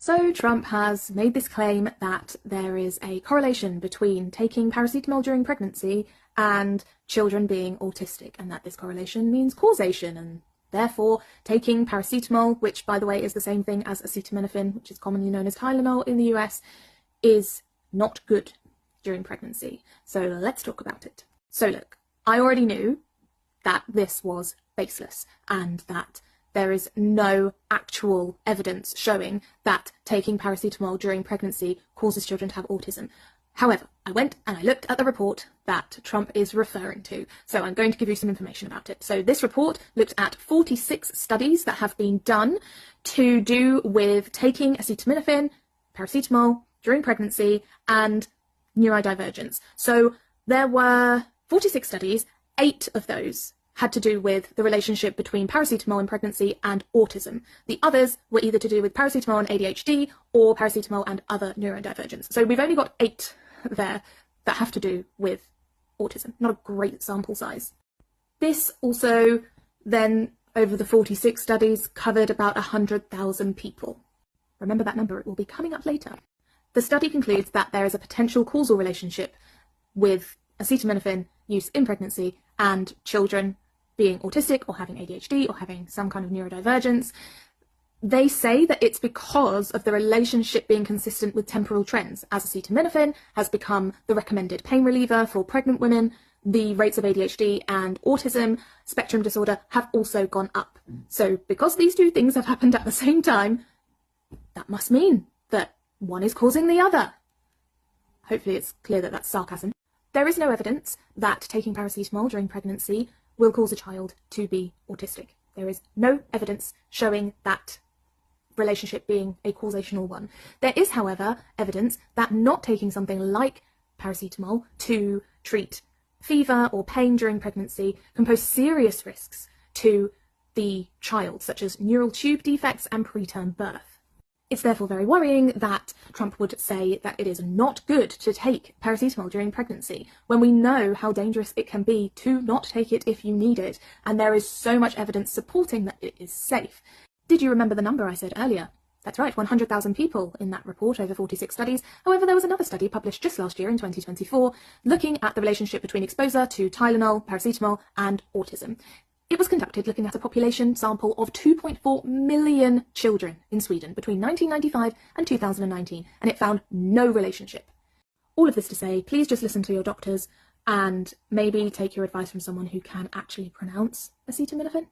So Trump has made this claim that there is a correlation between taking paracetamol during pregnancy and children being autistic, and that this correlation means causation, and therefore taking paracetamol, which by the way is the same thing as acetaminophen, which is commonly known as Tylenol in the US, is not good during pregnancy. So let's talk about it. So look, I already knew that this was baseless and that there is no actual evidence showing that taking paracetamol during pregnancy causes children to have autism. However, I went and I looked at the report that Trump is referring to, so I'm going to give you some information about it. So this report looked at 46 studies that have been done to do with taking acetaminophen, paracetamol during pregnancy, and neurodivergence. So there were 46 studies, 8 of those had to do with the relationship between paracetamol in pregnancy and autism. The others were either to do with paracetamol and ADHD or paracetamol and other neurodivergence. So we've only got 8 there that have to do with autism. Not a great sample size. This also then, over the 46 studies, covered about 100,000 people. Remember that number, it will be coming up later. The study concludes that there is a potential causal relationship with acetaminophen use in pregnancy and children being autistic or having ADHD or having some kind of neurodivergence. They say that it's because of the relationship being consistent with temporal trends. As acetaminophen has become the recommended pain reliever for pregnant women, the rates of ADHD and autism spectrum disorder have also gone up. So because these two things have happened at the same time, that must mean that one is causing the other. Hopefully it's clear that that's sarcasm. There is no evidence that taking paracetamol during pregnancy will cause a child to be autistic. There is no evidence showing that relationship being a causational one. There is, however, evidence that not taking something like paracetamol to treat fever or pain during pregnancy can pose serious risks to the child, such as neural tube defects and preterm birth. It's therefore very worrying that Trump would say that it is not good to take paracetamol during pregnancy, when we know how dangerous it can be to not take it if you need it, and there is so much evidence supporting that it is safe. Did you remember the number I said earlier? That's right, 100,000 people in that report over 46 studies. However, there was another study published just last year in 2024 looking at the relationship between exposure to Tylenol, paracetamol, and autism. It was conducted looking at a population sample of 2.4 million children in Sweden between 1995 and 2019, and it found no relationship. All of this to say, please just listen to your doctors and maybe take your advice from someone who can actually pronounce acetaminophen.